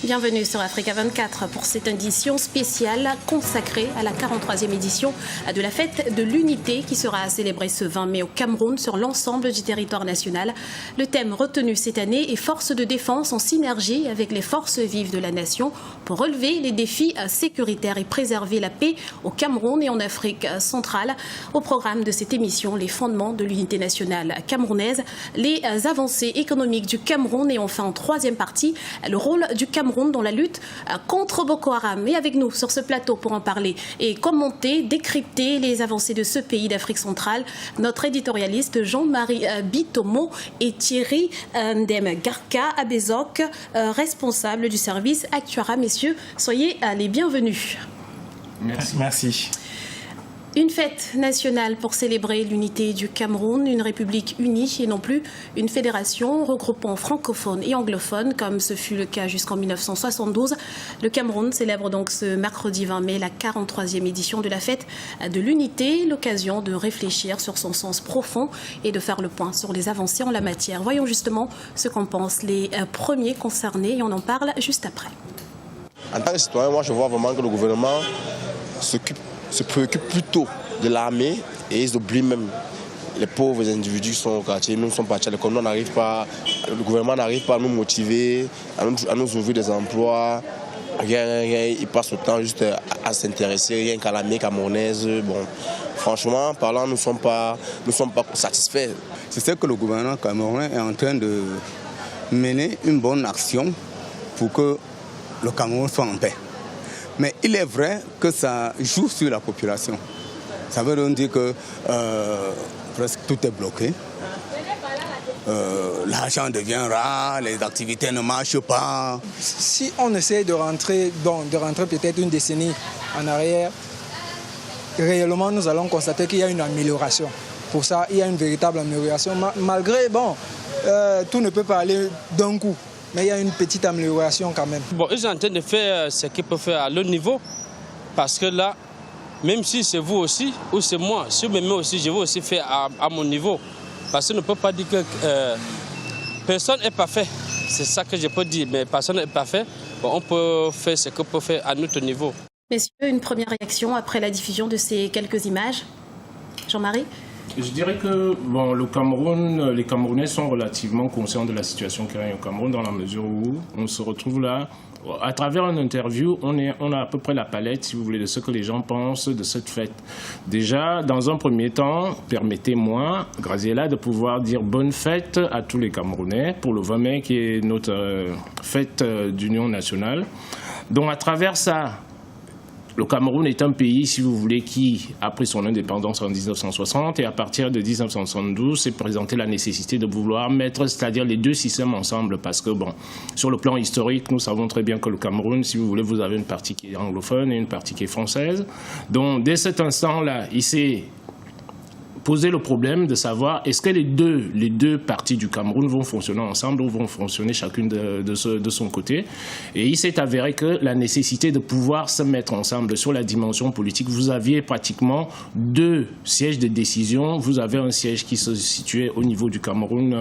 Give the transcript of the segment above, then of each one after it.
Bienvenue sur Africa 24 pour cette édition spéciale consacrée à la 43e édition de la fête de l'unité qui sera célébrée ce 20 mai au Cameroun sur l'ensemble du territoire national. Le thème retenu cette année est force de défense en synergie avec les forces vives de la nation pour relever les défis sécuritaires et préserver la paix au Cameroun et en Afrique centrale. Au programme de cette émission, les fondements de l'unité nationale camerounaise, les avancées économiques du Cameroun et enfin en troisième partie, le rôle du Cameroun dans la lutte contre Boko Haram. Et avec nous sur ce plateau pour en parler et commenter, décrypter les avancées de ce pays d'Afrique centrale, notre éditorialiste Jean-Marie Bitomo et Thierry Ndem Garka Abezok, responsable du service Actuara. Messieurs, soyez les bienvenus. Merci. Une fête nationale pour célébrer l'unité du Cameroun, une république unie et non plus une fédération regroupant francophones et anglophones comme ce fut le cas jusqu'en 1972. Le Cameroun célèbre donc ce mercredi 20 mai la 43e édition de la fête de l'unité, l'occasion de réfléchir sur son sens profond et de faire le point sur les avancées en la matière. Voyons justement ce qu'en pensent les premiers concernés et on en parle juste après. En tant que citoyen, moi je vois vraiment que le gouvernement se préoccupe plutôt de l'armée et ils oublient même les pauvres individus qui sont au quartier. Nous sommes partis à l'école, le gouvernement n'arrive pas à nous motiver, à nous ouvrir des emplois. Rien, il passe le temps juste à s'intéresser, rien qu'à l'armée camerounaise. Bon, franchement, parlant, nous ne sommes pas satisfaits. C'est ce que le gouvernement camerounais est en train de mener une bonne action pour que le Cameroun soit en paix. Mais il est vrai que ça joue sur la population. Ça veut donc dire que presque tout est bloqué. L'argent devient rare, les activités ne marchent pas. Si on essaie de rentrer peut-être une décennie en arrière, réellement nous allons constater qu'il y a une amélioration. Pour ça, il y a une véritable amélioration. Malgré, tout ne peut pas aller d'un coup. Mais il y a une petite amélioration quand même. Bon, ils sont en train de faire ce qu'ils peuvent faire à leur niveau. Parce que là, même si c'est vous aussi, ou c'est moi, si vous m'aimez aussi, je vais aussi faire à mon niveau. Parce qu'on ne peut pas dire que personne n'est parfait. C'est ça que je peux dire. Mais personne n'est parfait. Bon, on peut faire ce qu'on peut faire à notre niveau. Messieurs, une première réaction après la diffusion de ces quelques images. Jean-Marie ? Je dirais que le Cameroun, les Camerounais sont relativement conscients de la situation qu'il y a au Cameroun dans la mesure où on se retrouve là. À travers une interview, on a à peu près la palette, si vous voulez, de ce que les gens pensent de cette fête. Déjà, dans un premier temps, permettez-moi, Graziella, de pouvoir dire bonne fête à tous les Camerounais pour le 20 mai qui est notre fête d'union nationale. Donc à travers ça, le Cameroun est un pays, si vous voulez, qui a pris son indépendance en 1960 et à partir de 1972 s'est présenté la nécessité de vouloir mettre, c'est-à-dire les deux systèmes ensemble parce que, sur le plan historique, nous savons très bien que le Cameroun, si vous voulez, vous avez une partie qui est anglophone et une partie qui est française. Donc, dès cet instant-là, il s'est poser le problème de savoir est-ce que les deux parties du Cameroun vont fonctionner ensemble ou vont fonctionner chacune de son côté. Et il s'est avéré que la nécessité de pouvoir se mettre ensemble sur la dimension politique, vous aviez pratiquement deux sièges de décision. Vous avez un siège qui se situait au niveau du Cameroun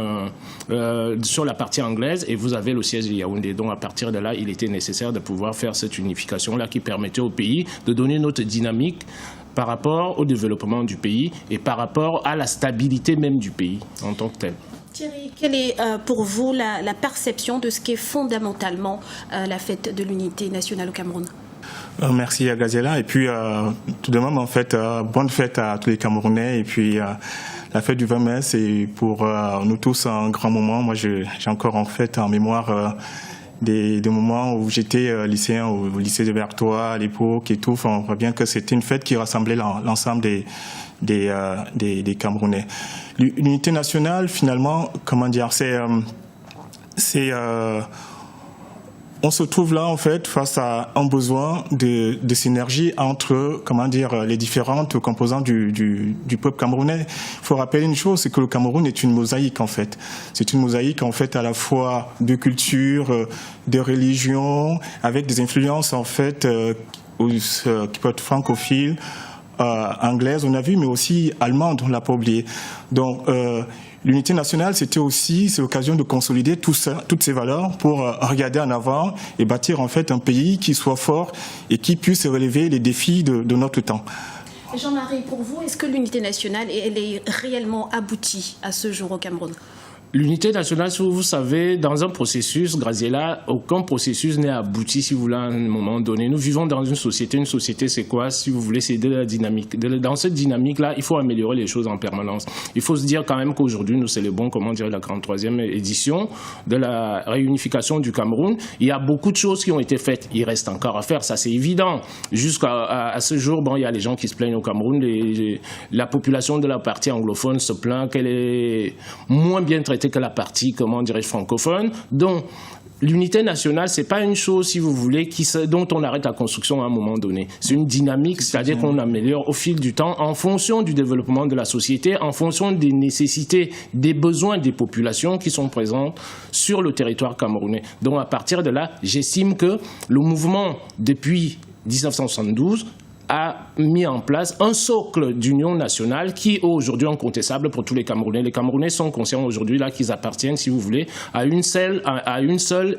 sur la partie anglaise et vous avez le siège de Yaoundé. Donc à partir de là, il était nécessaire de pouvoir faire cette unification-là qui permettait au pays de donner une autre dynamique par rapport au développement du pays et par rapport à la stabilité même du pays en tant que tel. Thierry, quelle est pour vous la perception de ce qui est fondamentalement la fête de l'unité nationale au Cameroun ? Merci à Graziella. Et puis, tout de même, en fait, bonne fête à tous les Camerounais. Et puis, la fête du 20 mai, c'est pour nous tous un grand moment. Moi, j'ai encore en fait en mémoire des moments où j'étais lycéen au lycée de Vertois à l'époque et tout. Enfin, on voit bien que c'était une fête qui rassemblait l'ensemble des Camerounais. L'unité nationale, finalement, comment dire, on se trouve là, en fait, face à un besoin de synergie entre, comment dire, les différentes composantes du peuple camerounais. Il faut rappeler une chose, c'est que le Cameroun est une mosaïque, en fait. C'est une mosaïque, en fait, à la fois de culture, de religion, avec des influences, en fait, qui peuvent être francophiles, anglaises, on a vu, mais aussi allemandes, on ne l'a pas oublié. Donc, L'unité nationale, c'est l'occasion de consolider toutes ces valeurs pour regarder en avant et bâtir en fait un pays qui soit fort et qui puisse relever les défis de notre temps. Jean-Marie, pour vous, est-ce que l'unité nationale elle est réellement aboutie à ce jour au Cameroun ? L'unité nationale, si vous savez, dans un processus, Graziella, aucun processus n'est abouti, si vous voulez, à un moment donné. Nous vivons dans une société c'est quoi, si vous voulez, c'est de la dynamique. Dans cette dynamique-là, il faut améliorer les choses en permanence. Il faut se dire quand même qu'aujourd'hui, nous célébrons, la 43e édition de la réunification du Cameroun. Il y a beaucoup de choses qui ont été faites. Il reste encore à faire, ça c'est évident. Jusqu'à ce jour, il y a les gens qui se plaignent au Cameroun. La population de la partie anglophone se plaint qu'elle est moins bien traitée que la partie, francophone. Donc, l'unité nationale, c'est pas une chose, si vous voulez, dont on arrête la construction à un moment donné. C'est une dynamique, c'est-à-dire qu'on améliore au fil du temps, en fonction du développement de la société, en fonction des nécessités, des besoins des populations qui sont présentes sur le territoire camerounais. Donc, à partir de là, j'estime que le mouvement, depuis 1972, a mis en place un socle d'union nationale qui est aujourd'hui incontestable pour tous les Camerounais. Les Camerounais sont conscients aujourd'hui là qu'ils appartiennent, si vous voulez, à une seule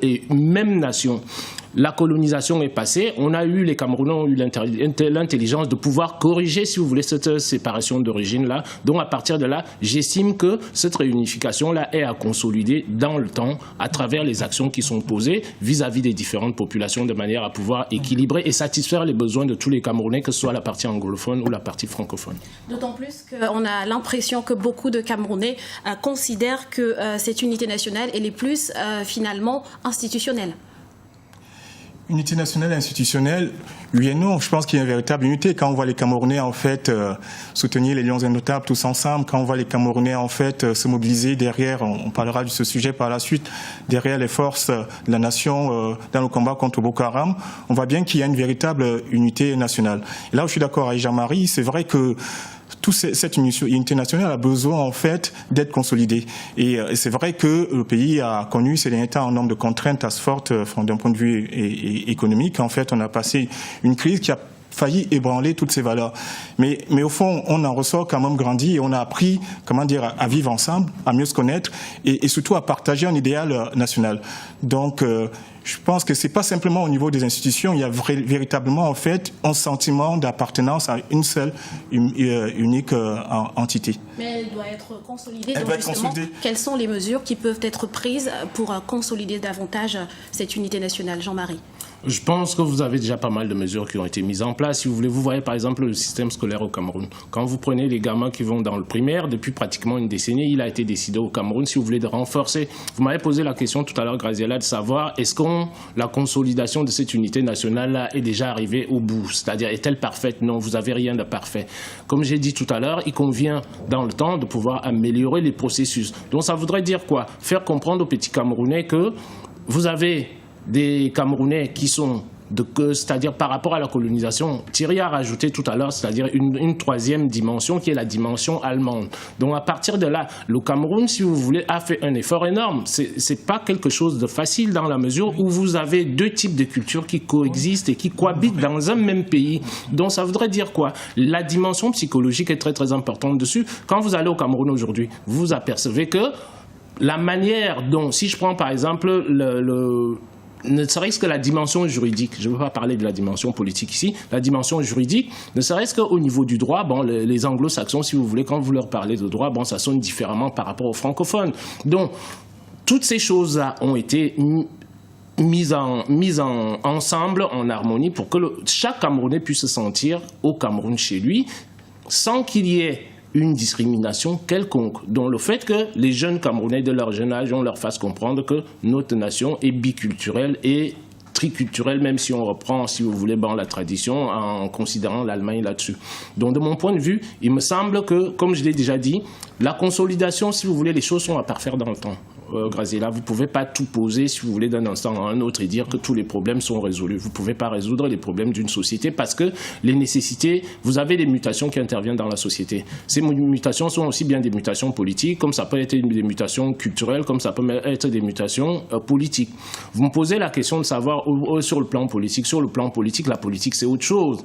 et même nation. La colonisation est passée, les Camerounais ont eu l'intelligence de pouvoir corriger, si vous voulez, cette séparation d'origine-là. Donc à partir de là, j'estime que cette réunification-là est à consolider dans le temps à travers les actions qui sont posées vis-à-vis des différentes populations de manière à pouvoir équilibrer et satisfaire les besoins de tous les Camerounais, que ce soit la partie anglophone ou la partie francophone. D'autant plus qu'on a l'impression que beaucoup de Camerounais considèrent que cette unité nationale elle est plus finalement institutionnelle. Unité nationale institutionnelle, oui et non. Je pense qu'il y a une véritable unité. Quand on voit les Camerounais en fait soutenir les Lions indomptables tous ensemble, quand on voit les Camerounais en fait se mobiliser derrière, on parlera de ce sujet par la suite, derrière les forces de la nation dans le combat contre Boko Haram, on voit bien qu'il y a une véritable unité nationale. Et là où je suis d'accord avec Jean-Marie, c'est vrai que toute cette unité nationale a besoin en fait d'être consolidée. Et c'est vrai que le pays a connu ces derniers temps un nombre de contraintes assez fortes d'un point de vue économique. En fait, on a passé une crise qui a failli ébranler toutes ces valeurs. Mais au fond, on en ressort quand même grandi et on a appris, à vivre ensemble, à mieux se connaître et surtout à partager un idéal national. Donc, je pense que c'est pas simplement au niveau des institutions, il y a véritablement en fait un sentiment d'appartenance à une seule unique entité. Mais elle doit être consolidée. Donc justement, quelles sont les mesures qui peuvent être prises pour consolider davantage cette unité nationale, Jean-Marie ? Je pense que vous avez déjà pas mal de mesures qui ont été mises en place. Si vous voulez, vous voyez par exemple le système scolaire au Cameroun. Quand vous prenez les gamins qui vont dans le primaire, depuis pratiquement une décennie, il a été décidé au Cameroun, si vous voulez, de renforcer. Vous m'avez posé la question tout à l'heure, Graziella, de savoir est-ce que la consolidation de cette unité nationale-là est déjà arrivée au bout? C'est-à-dire, est-elle parfaite? Non, vous n'avez rien de parfait. Comme j'ai dit tout à l'heure, il convient dans le temps de pouvoir améliorer les processus. Donc ça voudrait dire quoi? Faire comprendre aux petits Camerounais que vous avez des Camerounais qui sont, c'est-à-dire par rapport à la colonisation, Thierry a rajouté tout à l'heure, c'est-à-dire une troisième dimension qui est la dimension allemande. Donc à partir de là, le Cameroun, si vous voulez, a fait un effort énorme. C'est pas quelque chose de facile dans la mesure où vous avez deux types de cultures qui coexistent et qui cohabitent dans un même pays. Donc ça voudrait dire quoi? La dimension psychologique est très très importante dessus. Quand vous allez au Cameroun aujourd'hui, vous apercevez que la manière dont, si je prends par exemple ne serait-ce que la dimension juridique, je ne veux pas parler de la dimension politique ici, la dimension juridique, ne serait-ce qu'au niveau du droit, les anglo-saxons, si vous voulez, quand vous leur parlez de droit, ça sonne différemment par rapport aux francophones. Donc, toutes ces choses-là ont été mises ensemble, en harmonie, pour que chaque Camerounais puisse se sentir au Cameroun chez lui, sans qu'il y ait une discrimination quelconque. Donc le fait que les jeunes Camerounais de leur jeune âge, on leur fasse comprendre que notre nation est biculturelle et triculturelle, même si on reprend, si vous voulez, la tradition, en considérant l'Allemagne là-dessus. Donc de mon point de vue, il me semble que, comme je l'ai déjà dit, la consolidation, si vous voulez, les choses sont à parfaire dans le temps. Graziella, vous ne pouvez pas tout poser, si vous voulez, d'un instant à un autre et dire que tous les problèmes sont résolus. Vous ne pouvez pas résoudre les problèmes d'une société parce que les nécessités, vous avez des mutations qui interviennent dans la société. Ces mutations sont aussi bien des mutations politiques, comme ça peut être des mutations culturelles, comme ça peut être des mutations politiques. Vous me posez la question de savoir sur le plan politique. Sur le plan politique, la politique, c'est autre chose.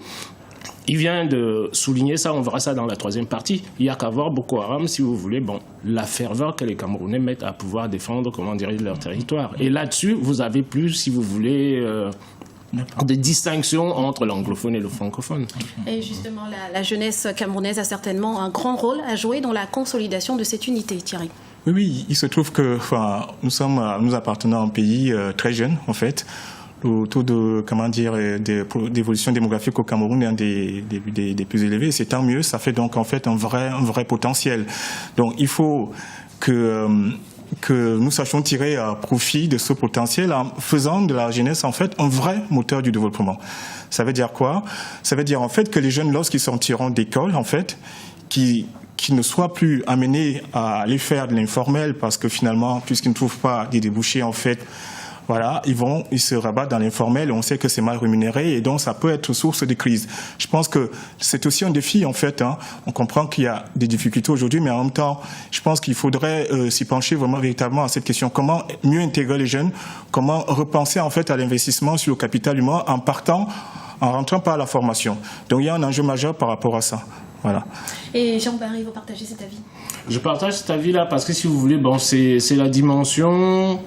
il vient de souligner ça, on verra ça dans la troisième partie. Il n'y a qu'à voir Boko Haram, si vous voulez, la ferveur que les Camerounais mettent à pouvoir défendre, leur territoire. Et là-dessus, vous avez plus, si vous voulez, de distinction entre l'anglophone et le francophone. Et justement, la jeunesse camerounaise a certainement un grand rôle à jouer dans la consolidation de cette unité, Thierry. Oui, il se trouve que nous appartenons à un pays très jeune, en fait. Le taux d'évolution démographique au Cameroun est un des plus élevés. C'est tant mieux, ça fait donc en fait un vrai potentiel. Donc il faut que nous sachions tirer profit de ce potentiel en faisant de la jeunesse en fait un vrai moteur du développement. Ça veut dire quoi? Ça veut dire en fait que les jeunes, lorsqu'ils sortiront d'école, en fait, qui ne soient plus amenés à aller faire de l'informel parce que finalement, puisqu'ils ne trouvent pas des débouchés en fait, voilà, ils se rabattent dans l'informel et on sait que c'est mal rémunéré et donc ça peut être source de crise. Je pense que c'est aussi un défi en fait. On comprend qu'il y a des difficultés aujourd'hui, mais en même temps, je pense qu'il faudrait s'y pencher vraiment véritablement à cette question. Comment mieux intégrer les jeunes? Comment repenser en fait à l'investissement sur le capital humain en rentrant par la formation? Donc il y a un enjeu majeur par rapport à ça. Voilà. Et Jean-Barry, vous partagez cet avis? Je partage cet avis-là parce que si vous voulez, c'est la dimension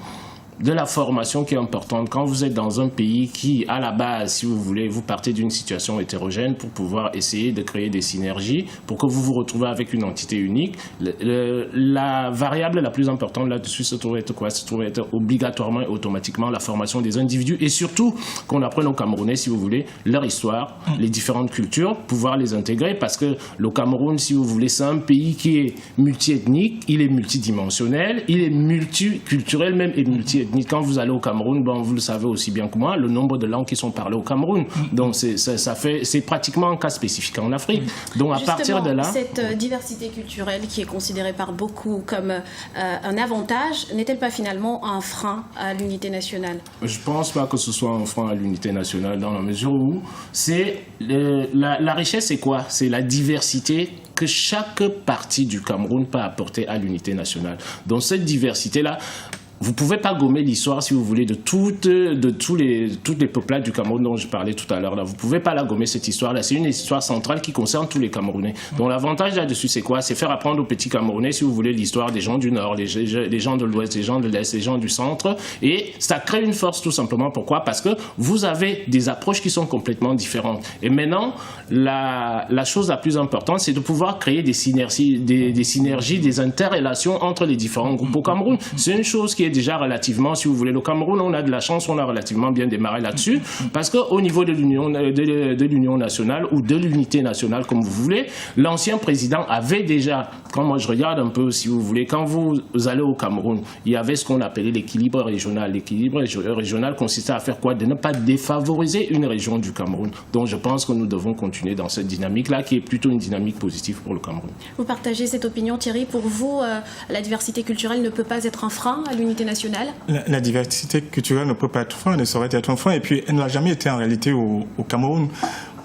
de la formation qui est importante. Quand vous êtes dans un pays qui, à la base, si vous voulez, vous partez d'une situation hétérogène pour pouvoir essayer de créer des synergies, pour que vous vous retrouvez avec une entité unique, la variable la plus importante là-dessus se trouve être quoi? Se trouve être obligatoirement et automatiquement la formation des individus et surtout qu'on apprenne aux Camerounais, si vous voulez, leur histoire, les différentes cultures, pouvoir les intégrer parce que le Cameroun, si vous voulez, c'est un pays qui est multiethnique, il est multidimensionnel, il est multiculturel même et multiethnique. Quand vous allez au Cameroun, vous le savez aussi bien que moi, le nombre de langues qui sont parlées au Cameroun. Donc c'est pratiquement un cas spécifique en Afrique. Donc justement, à partir de là, cette diversité culturelle qui est considérée par beaucoup comme un avantage, n'est-elle pas finalement un frein à l'unité nationale? Je ne pense pas que ce soit un frein à l'unité nationale dans la mesure où c'est la richesse, c'est quoi? C'est la diversité que chaque partie du Cameroun peut apporter à l'unité nationale. Donc cette diversité-là, vous ne pouvez pas gommer l'histoire, si vous voulez, de toutes les peuplades du Cameroun dont je parlais tout à l'heure. Vous ne pouvez pas la gommer, cette histoire-là. C'est une histoire centrale qui concerne tous les Camerounais. Donc l'avantage là-dessus, c'est quoi? C'est faire apprendre aux petits Camerounais, si vous voulez, l'histoire des gens du Nord, les gens de l'Ouest, les gens de l'Est, les gens du Centre. Et ça crée une force, tout simplement. Pourquoi? Parce que vous avez des approches qui sont complètement différentes. Et maintenant, la chose la plus importante, c'est de pouvoir créer des synergies, des interrelations entre les différents groupes au Cameroun. C'est une chose qui est déjà relativement, si vous voulez, le Cameroun, on a de la chance, on a relativement bien démarré là-dessus, parce qu'au niveau de l'Union nationale ou de l'unité nationale, comme vous voulez, l'ancien président avait déjà, quand moi je regarde un peu, si vous voulez, quand vous allez au Cameroun, il y avait ce qu'on appelait l'équilibre régional. L'équilibre régional consistait à faire quoi? De ne pas défavoriser une région du Cameroun. Donc je pense que nous devons continuer dans cette dynamique-là, qui est plutôt une dynamique positive pour le Cameroun. Vous partagez cette opinion, Thierry? Pour vous, la diversité culturelle ne peut pas être un frein à l'unité nationale? La diversité culturelle ne peut pas être un frein, ne saurait être un frein, et puis elle n'a jamais été en réalité au Cameroun.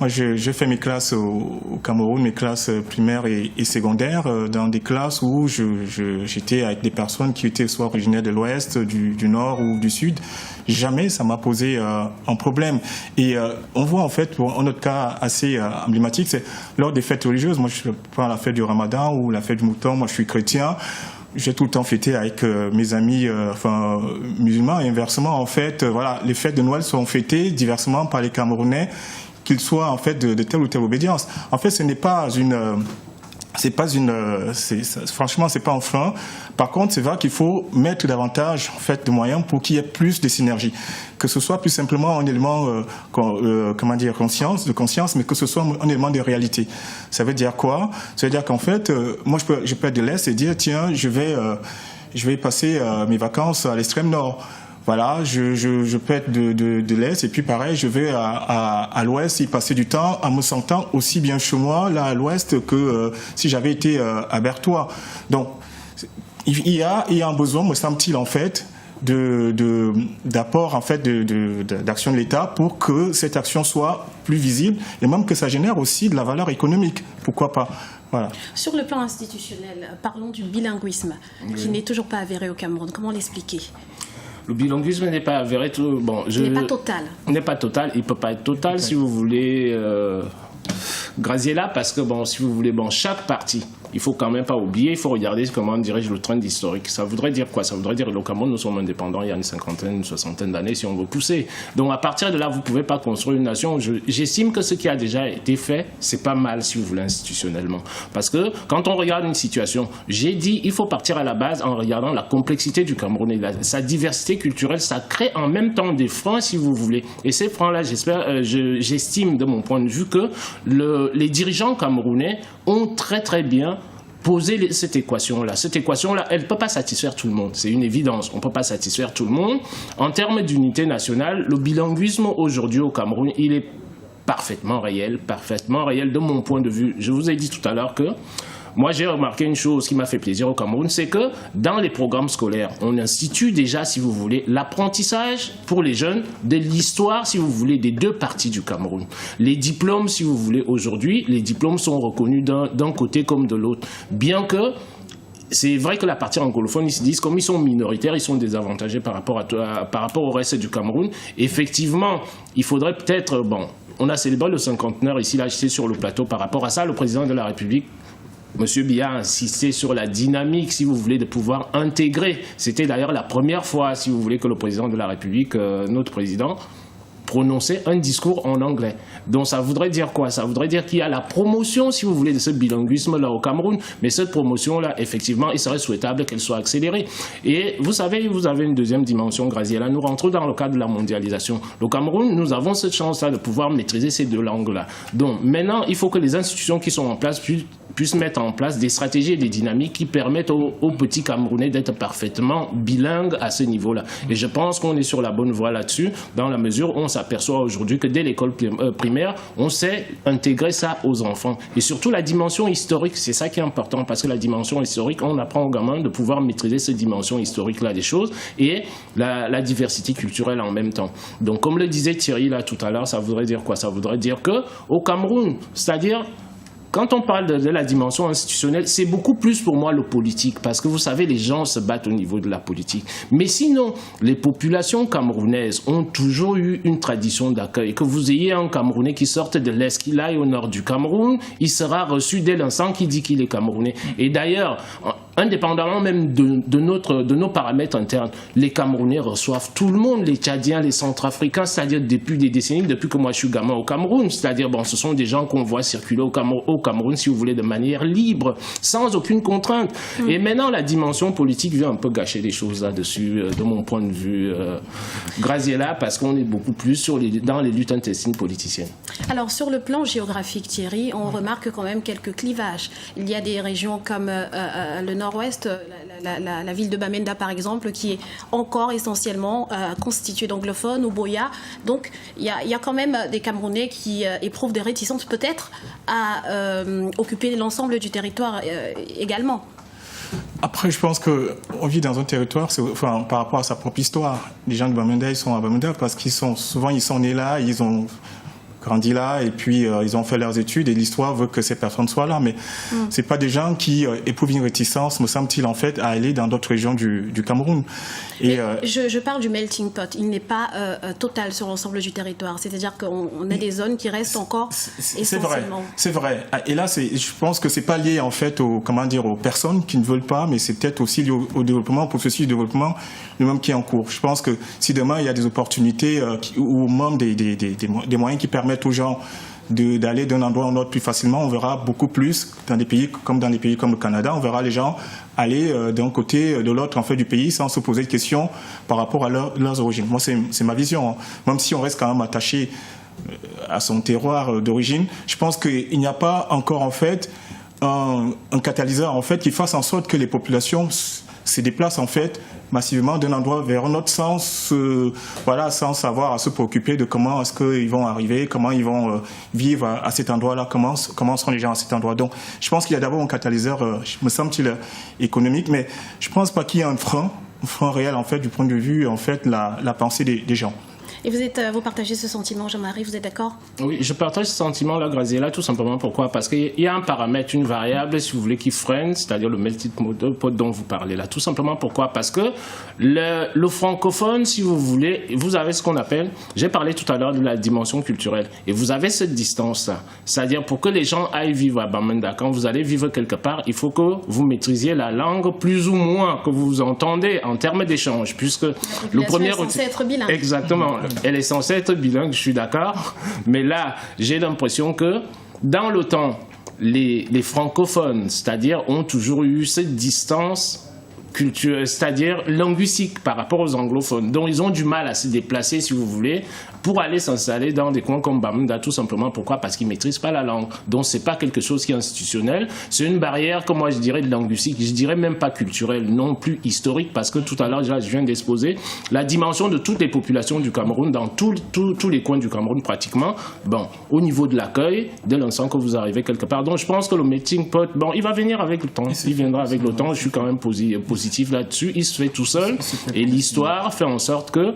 Moi, j'ai fait mes classes au Cameroun, mes classes primaires et secondaires, dans des classes où j'étais avec des personnes qui étaient soit originaires de l'Ouest, du Nord ou du Sud. Jamais ça m'a posé un problème. Et on voit en fait, un autre cas assez emblématique, c'est lors des fêtes religieuses. Moi, je prends la fête du Ramadan ou la fête du Mouton. Moi, je suis chrétien. J'ai tout le temps fêté avec mes amis musulmans et inversement en fait voilà, les fêtes de Noël sont fêtées diversement par les Camerounais, qu'ils soient en fait de telle ou telle obédience. En fait, ce n'est pas franchement, c'est pas un frein. Par contre, c'est vrai qu'il faut mettre davantage en fait de moyens pour qu'il y ait plus de synergie, que ce soit plus simplement un élément de conscience, mais que ce soit un élément de réalité. Ça veut dire quoi? Ça veut dire qu'en fait, moi je peux être de l'Est et dire tiens, je vais passer mes vacances à l'extrême nord. Voilà, je peux être de l'Est et puis pareil, je vais à l'Ouest y passer du temps en me sentant aussi bien chez moi, là à l'Ouest, que si j'avais été à Berthois. Donc, il y a un besoin, me semble-t-il, en fait, d'apport, en fait, d'action de l'État pour que cette action soit plus visible et même que ça génère aussi de la valeur économique. Pourquoi pas? Voilà. Sur le plan institutionnel, parlons du bilinguisme, qui n'est toujours pas avéré au Cameroun. Comment l'expliquer? Le bilinguisme n'est pas avéré. Il n'est pas total. Il n'est pas total. Il ne peut pas être total, si vous voulez. Graziella, parce que, bon, si vous voulez, bon, chaque parti, il faut quand même pas oublier, il faut regarder comment dirais-je le trend historique. Ça voudrait dire quoi? Ça voudrait dire que le Cameroun, nous sommes indépendants il y a une cinquantaine, une soixantaine d'années, si on veut pousser. Donc à partir de là, vous ne pouvez pas construire une nation. J'estime que ce qui a déjà été fait, c'est pas mal, si vous voulez, institutionnellement. Parce que quand on regarde une situation, j'ai dit, il faut partir à la base en regardant la complexité du Cameroun et sa diversité culturelle. Ça crée en même temps des freins, si vous voulez. Et ces freins-là, j'estime de mon point de vue que les dirigeants camerounais ont très très bien poser cette équation-là. Cette équation-là, elle ne peut pas satisfaire tout le monde. C'est une évidence. On ne peut pas satisfaire tout le monde. En termes d'unité nationale, le bilinguisme aujourd'hui au Cameroun, il est parfaitement réel de mon point de vue. Je vous ai dit tout à l'heure que moi, j'ai remarqué une chose qui m'a fait plaisir au Cameroun, c'est que dans les programmes scolaires, on institue déjà, si vous voulez, l'apprentissage pour les jeunes de l'histoire, si vous voulez, des deux parties du Cameroun. Les diplômes, si vous voulez, aujourd'hui, les diplômes sont reconnus d'un côté comme de l'autre. Bien que c'est vrai que la partie anglophone, ils se disent, comme ils sont minoritaires, ils sont désavantagés par rapport au reste du Cameroun. Effectivement, il faudrait peut-être, bon, on a célébré le cinquantenaire ici, là, j'étais sur le plateau par rapport à ça, le président de la République, Monsieur Biya a insisté sur la dynamique, si vous voulez, de pouvoir intégrer. C'était d'ailleurs la première fois, si vous voulez, que le président de la République, notre président, prononçait un discours en anglais. Donc ça voudrait dire quoi? Ça voudrait dire qu'il y a la promotion, si vous voulez, de ce bilinguisme-là au Cameroun. Mais cette promotion-là, effectivement, il serait souhaitable qu'elle soit accélérée. Et vous savez, vous avez une deuxième dimension, Graziella. Nous rentrons dans le cadre de la mondialisation. Au Cameroun, nous avons cette chance-là de pouvoir maîtriser ces deux langues-là. Donc maintenant, il faut que les institutions qui sont en place puissent mettre en place des stratégies et des dynamiques qui permettent aux petits Camerounais d'être parfaitement bilingues à ce niveau-là. Et je pense qu'on est sur la bonne voie là-dessus, dans la mesure où on s'aperçoit aujourd'hui que dès l'école primaire, on sait intégrer ça aux enfants. Et surtout la dimension historique, c'est ça qui est important, parce que la dimension historique, on apprend aux gamins de pouvoir maîtriser cette dimension historique-là des choses et la diversité culturelle en même temps. Donc comme le disait Thierry là tout à l'heure, ça voudrait dire quoi? Ça voudrait dire qu'au Cameroun, c'est-à-dire quand on parle de la dimension institutionnelle, c'est beaucoup plus pour moi le politique, parce que vous savez, les gens se battent au niveau de la politique. Mais sinon, les populations camerounaises ont toujours eu une tradition d'accueil. Que vous ayez un Camerounais qui sorte de l'Est, qu'il aille au nord du Cameroun, il sera reçu dès l'instant qu'il dit qu'il est Camerounais. Et d'ailleurs, indépendamment même de nos paramètres internes, les Camerounais reçoivent tout le monde, les Tchadiens, les Centrafricains, c'est-à-dire depuis des décennies, depuis que moi je suis gamin au Cameroun. C'est-à-dire, bon, ce sont des gens qu'on voit circuler au Cameroun, si vous voulez, de manière libre, sans aucune contrainte. Et maintenant, la dimension politique vient un peu gâcher les choses là-dessus, de mon point de vue, Graziella, parce qu'on est beaucoup plus dans les luttes intestines politiciennes. Alors, sur le plan géographique, Thierry, on remarque quand même quelques clivages. Il y a des régions comme le nord-ouest, la ville de Bamenda, par exemple, qui est encore essentiellement constituée d'anglophones, ou Boya. Donc, il y a quand même des Camerounais qui éprouvent des réticences, peut-être, à occuper l'ensemble du territoire également. Après, je pense qu'on vit dans un territoire, par rapport à sa propre histoire. Les gens de Bamenda, ils sont à Bamenda parce qu'ils sont nés là, ils ont grandi là, et puis ils ont fait leurs études, et l'histoire veut que ces personnes soient là. Mais c'est pas des gens qui éprouvent une réticence, me semble-t-il, en fait, à aller dans d'autres régions du Cameroun. Et je parle du melting pot. Il n'est pas total sur l'ensemble du territoire. C'est-à-dire qu'on a des zones qui restent encore essentiellement. C'est vrai. Et là, je pense que c'est pas lié, en fait, aux personnes qui ne veulent pas, mais c'est peut-être aussi lié au développement, au processus de développement lui-même qui est en cours. Je pense que si demain, il y a des opportunités ou même des moyens qui permettent aux gens d'aller d'un endroit à un autre plus facilement, on verra beaucoup plus dans des pays comme le Canada, on verra les gens aller d'un côté de l'autre en fait du pays sans se poser de questions par rapport à leurs origines. Moi, c'est ma vision, hein. Même si on reste quand même attaché à son terroir d'origine, je pense qu'il n'y a pas encore en fait un catalyseur en fait qui fasse en sorte que les populations se déplacent en fait massivement d'un endroit vers un autre sans savoir à se préoccuper de comment est-ce qu'ils vont arriver, comment ils vont vivre à cet endroit-là, comment seront les gens à cet endroit. Donc, je pense qu'il y a d'abord un catalyseur, me semble-t-il, économique, mais je ne pense pas qu'il y ait un frein réel en fait du point de vue en fait la pensée des gens. Et vous partagez ce sentiment, Jean-Marie, vous êtes d'accord? Oui, je partage ce sentiment-là, Graziella, tout simplement. Pourquoi? Parce qu'il y a un paramètre, une variable, si vous voulez, qui freine, c'est-à-dire le melting pot dont vous parlez là. Tout simplement pourquoi? Parce que le francophone, si vous voulez, vous avez ce qu'on appelle, j'ai parlé tout à l'heure de la dimension culturelle, et vous avez cette distance-là. C'est-à-dire pour que les gens aillent vivre à Bamenda, quand vous allez vivre quelque part, il faut que vous maîtrisiez la langue plus ou moins que vous entendez en termes d'échange, puisque le premier... Elle est censée être bilingue. Exactement. Elle est censée être bilingue, je suis d'accord. Mais là, j'ai l'impression que dans le temps, les francophones, c'est-à-dire, ont toujours eu cette distance culturelle, c'est-à-dire linguistique par rapport aux anglophones. Donc, ils ont du mal à se déplacer, si vous voulez, pour aller s'installer dans des coins comme Bamenda, tout simplement. Pourquoi? Parce qu'ils ne maîtrisent pas la langue. Donc, ce n'est pas quelque chose qui est institutionnel. C'est une barrière, comme moi je dirais, de linguistique. Je dirais même pas culturelle, non plus historique, parce que tout à l'heure, je viens d'exposer la dimension de toutes les populations du Cameroun, dans tous les coins du Cameroun pratiquement. Bon, au niveau de l'accueil, dès l'instant que vous arrivez quelque part. Donc, je pense que le melting pot, bon, il va venir avec le temps. Il viendra avec le temps. Je suis quand même positif là-dessus. Il se fait tout seul. Et l'histoire fait en sorte que,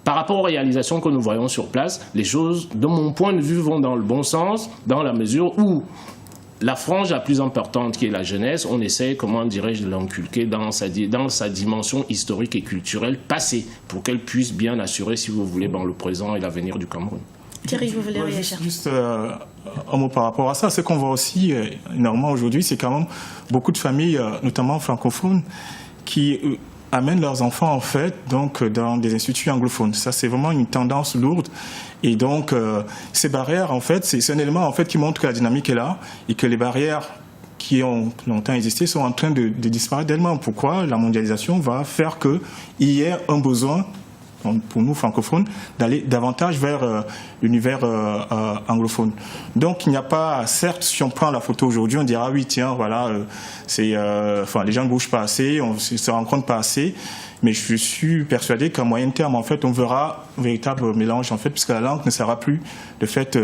par rapport aux réalisations que nous voyons sur place, les choses, de mon point de vue, vont dans le bon sens, dans la mesure où la frange la plus importante, qui est la jeunesse, on essaie, comment dirais-je, de l'inculquer dans sa dimension historique et culturelle passée, pour qu'elle puisse bien assurer, si vous voulez, le présent et l'avenir du Cameroun. Thierry, vous voulez réagir? Juste un mot par rapport à ça. Ce qu'on voit aussi énormément aujourd'hui, c'est quand même beaucoup de familles, notamment francophones, qui amènent leurs enfants en fait donc dans des instituts anglophones. Ça, c'est vraiment une tendance lourde. Et donc ces barrières, en fait, c'est un élément en fait qui montre que la dynamique est là et que les barrières qui ont longtemps existé sont en train de disparaître d'elles-mêmes. Pourquoi? La mondialisation va faire qu'il y ait un besoin, pour nous francophones, d'aller davantage vers l'univers anglophone. Donc il n'y a pas, certes, si on prend la photo aujourd'hui, on dira oui, tiens, voilà, les gens ne bougent pas assez, on ne se rencontre pas assez, mais je suis persuadé qu'à moyen terme, en fait, on verra un véritable mélange, en fait, puisque la langue ne sera plus de fait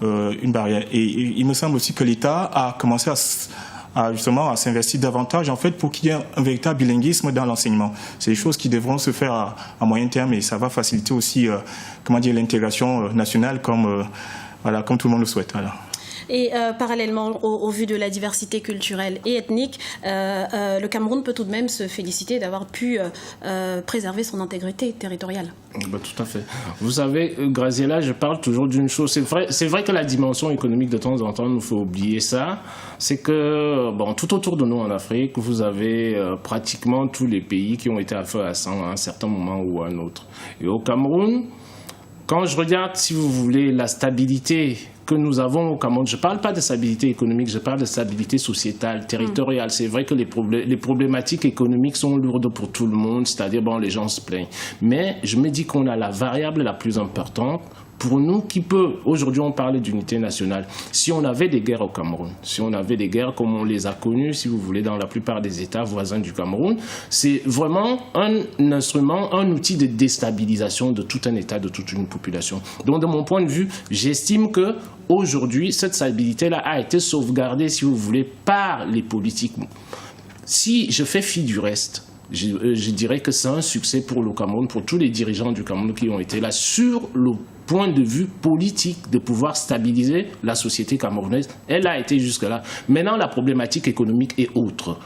une barrière. Et il me semble aussi que l'État a commencé justement à s'investir davantage en fait pour qu'il y ait un véritable bilinguisme dans l'enseignement. C'est des choses qui devront se faire à moyen terme et ça va faciliter aussi l'intégration nationale comme tout le monde le souhaite. Voilà. Et parallèlement, au vu de la diversité culturelle et ethnique, le Cameroun peut tout de même se féliciter d'avoir pu préserver son intégrité territoriale. Tout à fait. Vous savez, Graziella, je parle toujours d'une chose. C'est vrai que la dimension économique, de temps en temps, il faut oublier ça. C'est que, tout autour de nous en Afrique, vous avez pratiquement tous les pays qui ont été à feu à sang à un certain moment ou à un autre. Et au Cameroun, quand je regarde, si vous voulez, la stabilité que nous avons au Cameroun, je ne parle pas de stabilité économique, je parle de stabilité sociétale, territoriale. C'est vrai que les problématiques économiques sont lourdes pour tout le monde, c'est-à-dire, les gens se plaignent. Mais je me dis qu'on a la variable la plus importante pour nous qui peut, aujourd'hui on parle d'unité nationale, si on avait des guerres au Cameroun, si on avait des guerres comme on les a connues, si vous voulez, dans la plupart des États voisins du Cameroun, c'est vraiment un instrument, un outil de déstabilisation de tout un État, de toute une population. Donc de mon point de vue, j'estime que aujourd'hui, cette stabilité-là a été sauvegardée, si vous voulez, par les politiques. Si je fais fi du reste, je dirais que c'est un succès pour le Cameroun, pour tous les dirigeants du Cameroun qui ont été là, sur le point de vue politique de pouvoir stabiliser la société camerounaise. Elle a été jusque-là. Maintenant, la problématique économique est autre.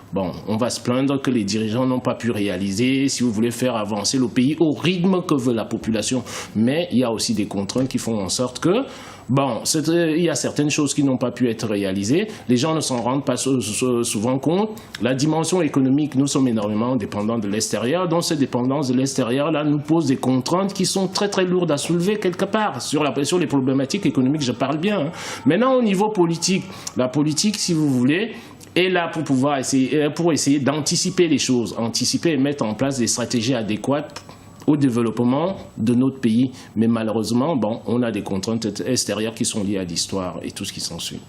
On va se plaindre que les dirigeants n'ont pas pu réaliser, si vous voulez, faire avancer le pays au rythme que veut la population. Mais il y a aussi des contraintes qui font en sorte que il y a certaines choses qui n'ont pas pu être réalisées. Les gens ne s'en rendent pas souvent compte. La dimension économique, nous sommes énormément dépendants de l'extérieur. Donc, cette dépendance de l'extérieur-là nous pose des contraintes qui sont très, très lourdes à soulever quelque part. Sur les problématiques économiques, je parle bien. Maintenant, au niveau politique, la politique, si vous voulez, est là pour essayer d'anticiper les choses, anticiper et mettre en place des stratégies adéquates au développement de notre pays. Mais malheureusement, on a des contraintes extérieures qui sont liées à l'histoire et tout ce qui s'ensuit.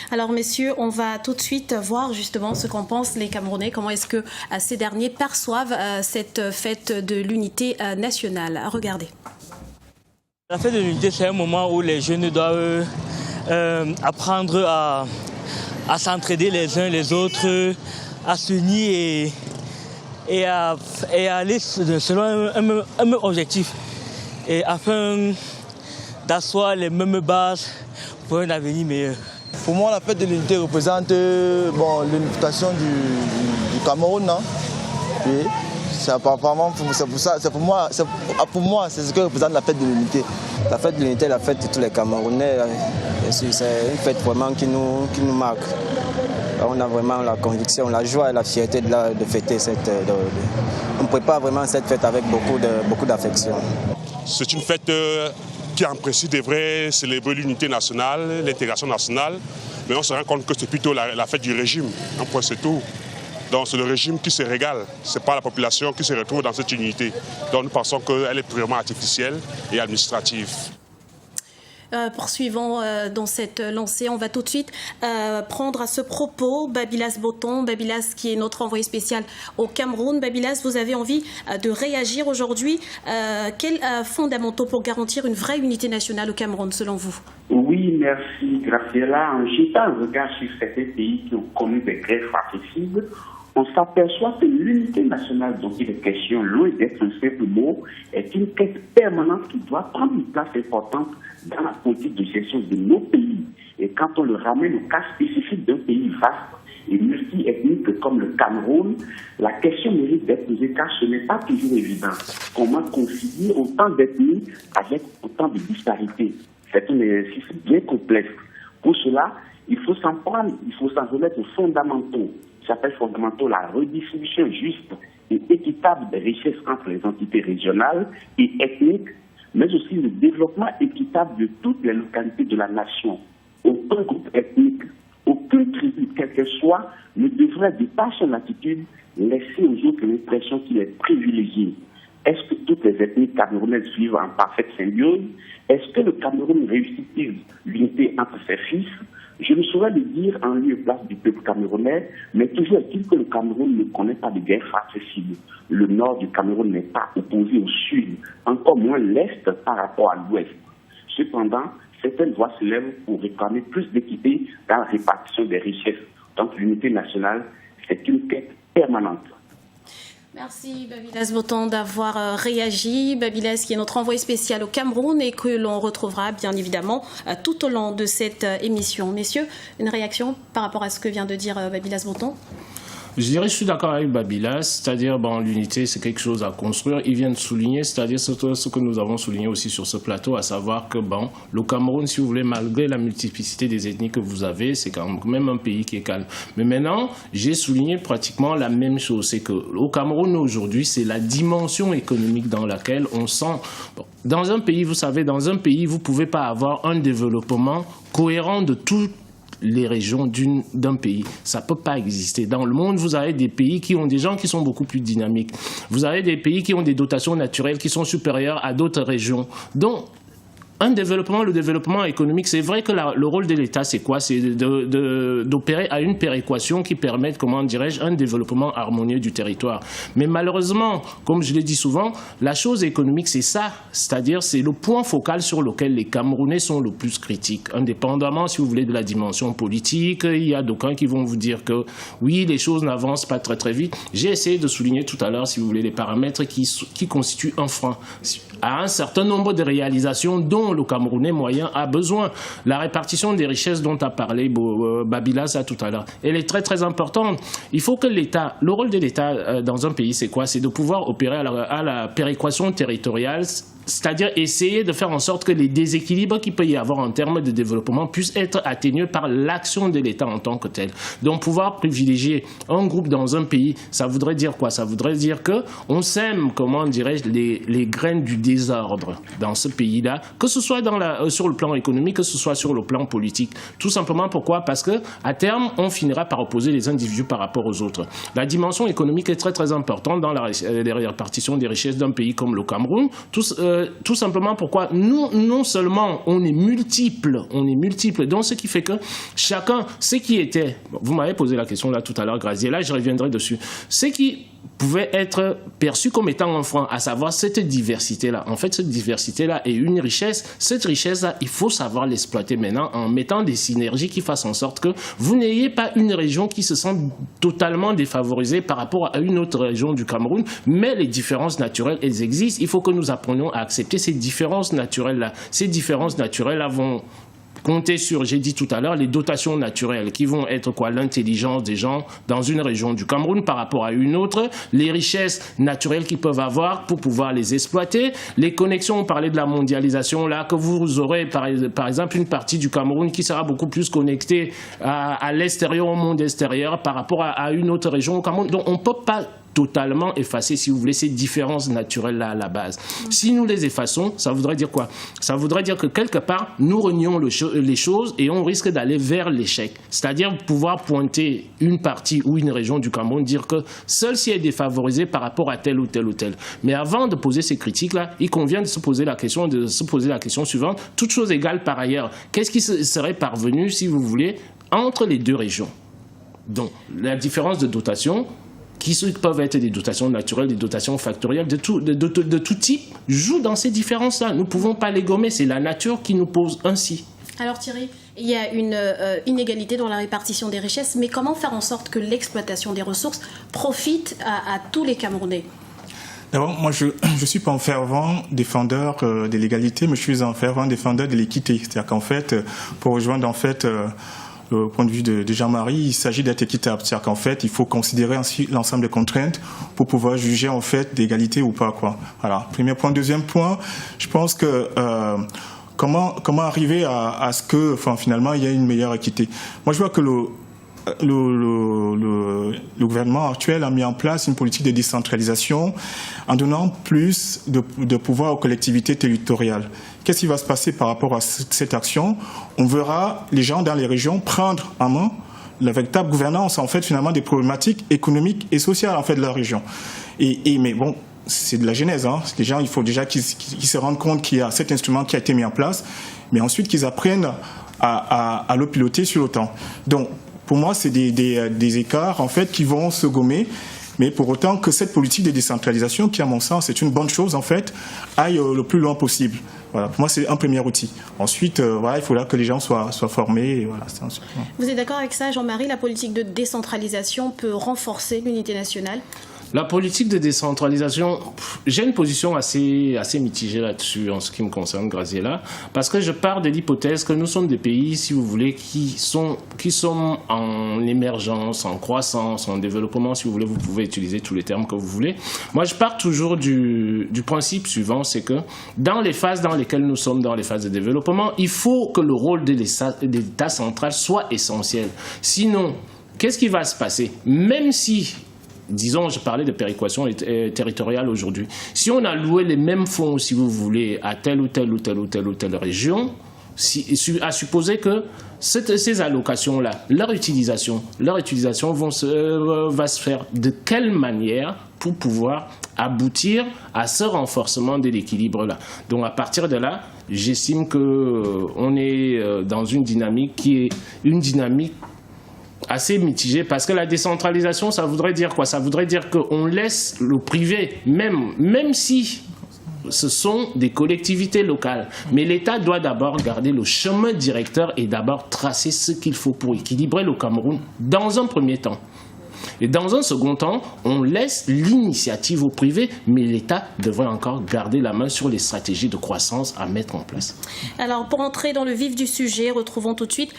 Alors, messieurs, on va tout de suite voir justement ce qu'en pensent les Camerounais. Comment est-ce que ces derniers perçoivent cette fête de l'unité nationale. Regardez. La fête de l'unité, c'est un moment où les jeunes doivent apprendre à s'entraider les uns les autres, à s'unir et à aller selon un même objectif. et afin d'asseoir les mêmes bases pour un avenir meilleur. Pour moi, la fête de l'unité représente l'unification du Cameroun. Non? Oui. Pour moi, c'est ce que représente la fête de l'unité. La fête de l'unité est la fête de tous les Camerounais. C'est une fête vraiment qui nous marque. On a vraiment la conviction, la joie et la fierté de fêter cette... on prépare vraiment cette fête avec beaucoup d'affection. C'est une fête qui en principe devrait célébrer l'unité nationale, l'intégration nationale, mais on se rend compte que c'est plutôt la fête du régime, un point c'est tout. Donc c'est le régime qui se régale, ce n'est pas la population qui se retrouve dans cette unité. Donc nous pensons qu'elle est purement artificielle et administrative. Poursuivons dans cette lancée. On va tout de suite prendre à ce propos Babylas Botton. Babylas qui est notre envoyé spécial au Cameroun. Babylas, vous avez envie de réagir aujourd'hui. Quels fondamentaux pour garantir une vraie unité nationale au Cameroun selon vous? Oui, merci Graciela. En jetant un regard sur certains pays qui ont connu des greffes fratricides, on s'aperçoit que l'unité nationale dont il est question, loin d'être un simple mot, est une quête permanente qui doit prendre une place importante dans la politique de gestion de nos pays. Et quand on le ramène au cas spécifique d'un pays vaste et multi-ethnique comme le Cameroun, la question mérite d'être posée car ce n'est pas toujours évident. Comment concilier autant d'ethnies avec autant de disparités? C'est un exercice bien complexe. Pour cela, il faut s'en prendre, il faut s'en remettre aux fondamentaux. S'appelle fondamentaux la redistribution juste et équitable des richesses entre les entités régionales et ethniques, mais aussi le développement équitable de toutes les localités de la nation. Aucun groupe ethnique, aucune tribu, quel que soit, ne devrait, de par son attitude, laisser aux autres l'impression qu'il est privilégié. Est-ce que toutes les ethnies camerounaises vivent en parfaite symbiose? Est-ce que le Cameroun réussit-il l'unité entre ses fils? Je ne saurais le dire en lieu et place du peuple camerounais, mais toujours est-il que le Cameroun ne connaît pas de guerre fratricide. Le nord du Cameroun n'est pas opposé au sud, encore moins l'est par rapport à l'ouest. Cependant, certaines voix se lèvent pour réclamer plus d'équité dans la répartition des richesses. Donc l'unité nationale, c'est une quête permanente. Merci Babylas Botton d'avoir réagi. Babylas qui est notre envoyé spécial au Cameroun et que l'on retrouvera bien évidemment tout au long de cette émission. Messieurs, une réaction par rapport à ce que vient de dire Babylas Botton? Je dirais, je suis d'accord avec Babylas, c'est-à-dire, l'unité, c'est quelque chose à construire. Il vient de souligner, c'est-à-dire ce que nous avons souligné aussi sur ce plateau, à savoir que, le Cameroun, si vous voulez, malgré la multiplicité des ethnies que vous avez, c'est quand même un pays qui est calme. Mais maintenant, j'ai souligné pratiquement la même chose. C'est qu'au Cameroun, aujourd'hui, c'est la dimension économique dans laquelle on sent... dans un pays, vous savez, dans un pays, vous ne pouvez pas avoir un développement cohérent de tout les régions d'un pays. Ça ne peut pas exister. Dans le monde, vous avez des pays qui ont des gens qui sont beaucoup plus dynamiques. Vous avez des pays qui ont des dotations naturelles qui sont supérieures à d'autres régions. Donc, le développement économique, c'est vrai que le rôle de l'État, c'est quoi? C'est d'opérer à une péréquation qui permette, comment dirais-je, un développement harmonieux du territoire. Mais malheureusement, comme je l'ai dit souvent, la chose économique, c'est ça. C'est-à-dire, c'est le point focal sur lequel les Camerounais sont le plus critiques. Indépendamment, si vous voulez, de la dimension politique, il y a d'aucuns qui vont vous dire que oui, les choses n'avancent pas très très vite. J'ai essayé de souligner tout à l'heure, si vous voulez, les paramètres qui constituent un frein à un certain nombre de réalisations dont le Camerounais moyen a besoin. La répartition des richesses dont a parlé Babylas tout à l'heure, elle est très très importante. Il faut que l'État, le rôle de l'État dans un pays, c'est quoi? C'est de pouvoir opérer à la péréquation territoriale, c'est-à-dire essayer de faire en sorte que les déséquilibres qu'il peut y avoir en termes de développement puissent être atténués par l'action de l'État en tant que tel. Donc pouvoir privilégier un groupe dans un pays, ça voudrait dire quoi? Ça voudrait dire qu'on sème, comment dirais-je, les graines du désordre dans ce pays-là, que ce soit sur le plan économique, que ce soit sur le plan politique. Tout simplement pourquoi? Parce qu'à terme, on finira par opposer les individus par rapport aux autres. La dimension économique est très très importante dans la répartition des richesses d'un pays comme le Cameroun. Tout simplement pourquoi nous, non seulement on est multiples, donc ce qui fait que chacun, ce qui était, vous m'avez posé la question là tout à l'heure, Graziella, je reviendrai dessus, ce qui pouvait être perçu comme étant un frein, à savoir cette diversité-là. En fait, cette diversité-là est une richesse. Cette richesse-là, il faut savoir l'exploiter maintenant en mettant des synergies qui fassent en sorte que vous n'ayez pas une région qui se sente totalement défavorisée par rapport à une autre région du Cameroun, mais les différences naturelles, elles existent. Il faut que nous apprenions à accepter ces différences naturelles-là. Ces différences naturelles-là vont compter sur, j'ai dit tout à l'heure, les dotations naturelles qui vont être quoi? L'intelligence des gens dans une région du Cameroun par rapport à une autre, les richesses naturelles qu'ils peuvent avoir pour pouvoir les exploiter, les connexions, on parlait de la mondialisation là, que vous aurez par exemple une partie du Cameroun qui sera beaucoup plus connectée à l'extérieur, au monde extérieur par rapport à une autre région au Cameroun. Donc on ne peut pas totalement effacer, si vous voulez, ces différences naturelles-là à la base. Si nous les effaçons, ça voudrait dire quoi? Ça voudrait dire que quelque part, nous renions les choses et on risque d'aller vers l'échec. C'est-à-dire pouvoir pointer une partie ou une région du Cameroun, dire que celle-ci est défavorisée par rapport à telle ou telle ou telle. Mais avant de poser ces critiques-là, il convient de se poser la question suivante. Toute chose égale par ailleurs, qu'est-ce qui serait parvenu, si vous voulez, entre les deux régions? Donc, la différence de dotation, qui peuvent être des dotations naturelles, des dotations factorielles, de tout type, jouent dans ces différences-là. Nous ne pouvons pas les gommer, c'est la nature qui nous pose ainsi. Alors Thierry, il y a une inégalité dans la répartition des richesses, mais comment faire en sorte que l'exploitation des ressources profite à tous les Camerounais? D'abord, moi, je ne suis pas un fervent défendeur de l'égalité, mais je suis un fervent défendeur de l'équité. C'est-à-dire qu'en fait, pour rejoindre en fait le point de vue de Jean-Marie, il s'agit d'être équitable. C'est-à-dire qu'en fait, il faut considérer ainsi l'ensemble des contraintes pour pouvoir juger en fait d'égalité ou pas, quoi. Voilà. Premier point. Deuxième point, je pense que comment arriver à ce que, finalement, il y ait une meilleure équité. Moi, je vois que le gouvernement actuel a mis en place une politique de décentralisation en donnant plus de pouvoir aux collectivités territoriales. Qu'est-ce qui va se passer par rapport à cette action? On verra les gens dans les régions prendre en main la véritable gouvernance, en fait, finalement, des problématiques économiques et sociales, en fait, de la région. Mais bon, c'est de la genèse, hein. Les gens, il faut déjà qu'ils se rendent compte qu'il y a cet instrument qui a été mis en place, mais ensuite qu'ils apprennent à le piloter sur le temps. Donc, pour moi, c'est des écarts, en fait, qui vont se gommer. Mais pour autant que cette politique de décentralisation, qui à mon sens est une bonne chose en fait, aille le plus loin possible. Voilà, pour moi c'est un premier outil. Ensuite, il faudra que les gens soient formés. Et voilà, Vous êtes d'accord avec ça, Jean-Marie? La politique de décentralisation peut renforcer l'unité nationale? La politique de décentralisation, j'ai une position assez mitigée là-dessus en ce qui me concerne, Graziella, parce que je pars de l'hypothèse que nous sommes des pays, si vous voulez, qui sont en émergence, en croissance, en développement, si vous voulez, vous pouvez utiliser tous les termes que vous voulez. Moi, je pars toujours du principe suivant, c'est que dans les phases dans lesquelles nous sommes, dans les phases de développement, il faut que le rôle de l'État central soit essentiel. Sinon, qu'est-ce qui va se passer? Même si... Disons, je parlais de péréquation territoriale aujourd'hui. Si on a loué les mêmes fonds, si vous voulez, à telle ou telle ou telle ou telle ou telle région, à supposer que ces allocations-là, leur utilisation va se faire de quelle manière pour pouvoir aboutir à ce renforcement de l'équilibre-là. Donc à partir de là, j'estime qu'on est dans une dynamique qui est une dynamique assez mitigé, parce que la décentralisation, ça voudrait dire quoi? Ça voudrait dire qu'on laisse le privé, même si ce sont des collectivités locales. Mais l'État doit d'abord garder le chemin directeur et d'abord tracer ce qu'il faut pour équilibrer le Cameroun dans un premier temps. Et dans un second temps, on laisse l'initiative au privé, mais l'État devrait encore garder la main sur les stratégies de croissance à mettre en place. Alors, pour entrer dans le vif du sujet, retrouvons tout de suite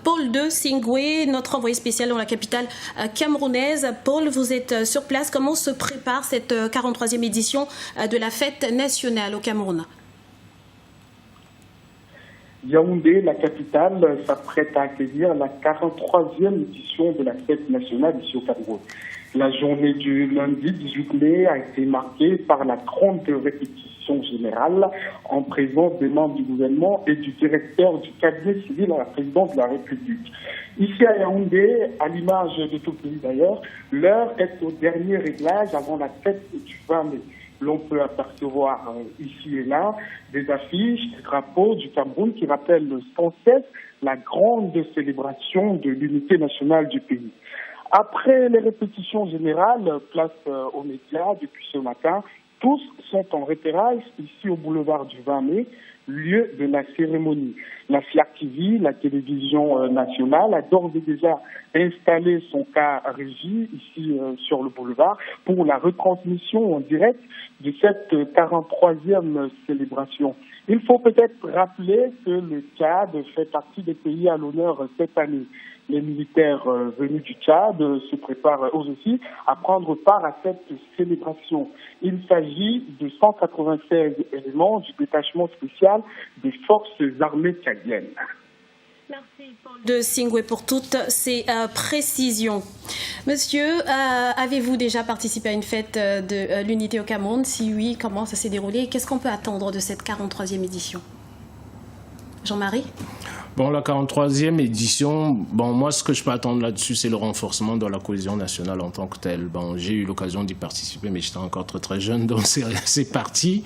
Paul de Singwe, notre envoyé spécial dans la capitale camerounaise. Paul, vous êtes sur place. Comment se prépare cette 43e édition de la fête nationale au Cameroun? Yaoundé, la capitale, s'apprête à accueillir la 43e édition de la fête nationale ici au Cameroun. La journée du lundi 18 mai a été marquée par la grande répétition générale en présence des membres du gouvernement et du directeur du cabinet civil à la présidence de la République. Ici à Yaoundé, à l'image de tout le pays d'ailleurs, l'heure est au dernier réglage avant la fête du 20 mai. L'on peut apercevoir ici et là des affiches, des drapeaux du Cameroun qui rappellent sans cesse la grande célébration de l'unité nationale du pays. Après les répétitions générales, place aux médias depuis ce matin, tous sont en repérage ici au boulevard du 20 mai. lieu de la cérémonie. La FIAC TV, la télévision nationale, a d'ores et déjà installé son cas régie ici sur le boulevard pour la retransmission en direct de cette 43e célébration. Il faut peut-être rappeler que le Tchad fait partie des pays à l'honneur cette année. Les militaires venus du Tchad se préparent eux aussi à prendre part à cette célébration. Il s'agit de 196 éléments du détachement spécial des forces armées tchadiennes. Merci Paul de Singwe pour toutes ces précisions. Monsieur, avez-vous déjà participé à une fête de l'unité au Cameroun? Si oui, comment ça s'est déroulé? Qu'est-ce qu'on peut attendre de cette 43e édition? Jean-Marie? Bon, la 43e édition, bon, moi, ce que je peux attendre là-dessus, c'est le renforcement de la cohésion nationale en tant que telle. Bon, j'ai eu l'occasion d'y participer, mais j'étais encore très, très jeune, donc c'est parti.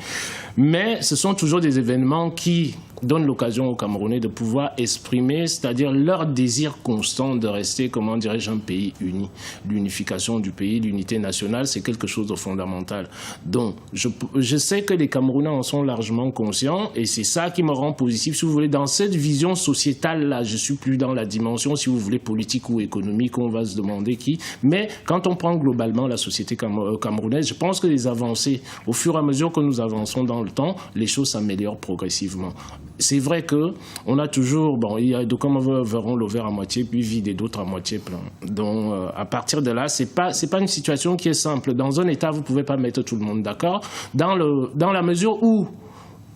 Mais ce sont toujours des événements qui donnent l'occasion aux Camerounais de pouvoir exprimer, c'est-à-dire leur désir constant de rester, comment dirais-je, un pays uni. L'unification du pays, l'unité nationale, c'est quelque chose de fondamental. Donc, je sais que les Camerounais en sont largement conscients et c'est ça qui me rend positif. Si vous voulez, dans cette vision sociétale-là, je suis plus dans la dimension, si vous voulez, politique ou économique, on va se demander qui. Mais quand on prend globalement la société camerounaise, je pense que les avancées, au fur et à mesure que nous avançons dans le temps, les choses s'améliorent progressivement. C'est vrai qu'on a toujours, bon, il y a comme verront le verre à moitié puis vide et d'autres à moitié plein. Donc, à partir de là, c'est pas une situation qui est simple. Dans un État, vous pouvez pas mettre tout le monde d'accord. Dans la mesure où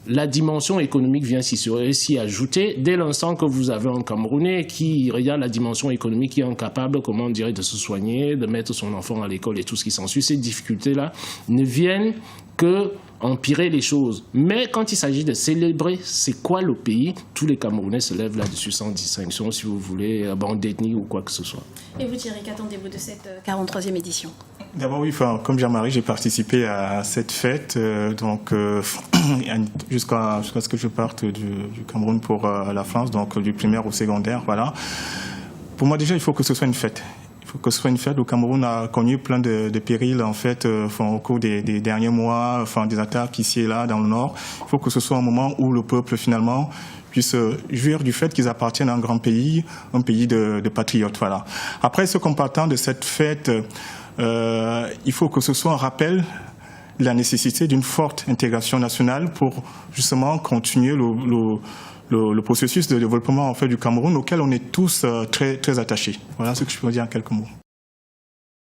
la dimension économique vient s'y ajouter, dès l'instant que vous avez un Camerounais qui regarde la dimension économique, qui est incapable, comment on dirait, de se soigner, de mettre son enfant à l'école et tout ce qui s'ensuit, ces difficultés-là ne viennent que empirer les choses. Mais quand il s'agit de célébrer c'est quoi le pays, tous les Camerounais se lèvent là-dessus sans distinction, si vous voulez, d'ethnie ou quoi que ce soit. Et vous, Thierry, qu'attendez-vous de cette 43e édition? D'abord, oui, comme Jean-Marie, j'ai participé à cette fête, jusqu'à ce que je parte du Cameroun pour la France, donc du primaire au secondaire, voilà. Pour moi, déjà, il faut que ce soit une fête. Que ce soit une fête. Le Cameroun a connu plein de périls en fait au cours des derniers mois, des attaques ici et là dans le nord. Il faut que ce soit un moment où le peuple finalement puisse jouir du fait qu'ils appartiennent à un grand pays, un pays de patriotes. Voilà. Après, ce qu'on attend de cette fête, il faut que ce soit un rappel de la nécessité d'une forte intégration nationale pour justement continuer le processus de développement en fait du Cameroun auquel on est tous très, très attachés. Voilà ce que je peux dire en quelques mots.